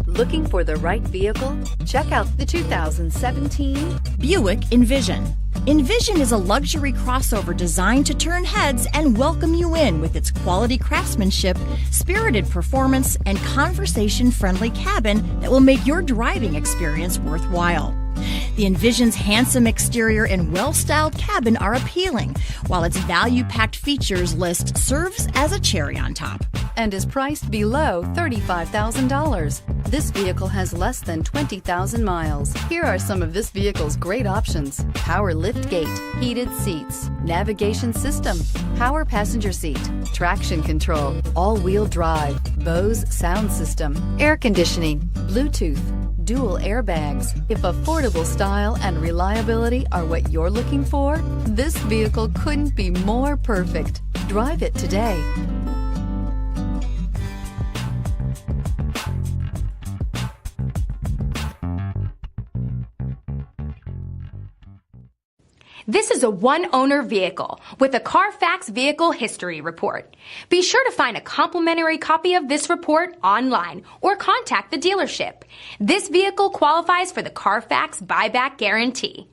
Looking for the right vehicle? Check out the 2017 Buick Envision. Envision is a luxury crossover designed to turn heads and welcome you in with its quality craftsmanship, spirited performance, and conversation-friendly cabin that will make your driving experience worthwhile. The Envision's handsome exterior and well-styled cabin are appealing, while its value-packed features list serves as a cherry on top. and is priced below $35,000. This vehicle has less than 20,000 miles. Here are some of this vehicle's great options: power lift gate, heated seats, navigation system, power passenger seat, traction control, all-wheel drive, Bose sound system, air conditioning, Bluetooth, dual airbags. If affordable style and reliability are what you're looking for, this vehicle couldn't be more perfect. Drive it today. This is a one-owner vehicle with a Carfax Vehicle History Report. Be sure to find a complimentary copy of this report online or contact the dealership. This vehicle qualifies for the Carfax Buyback Guarantee.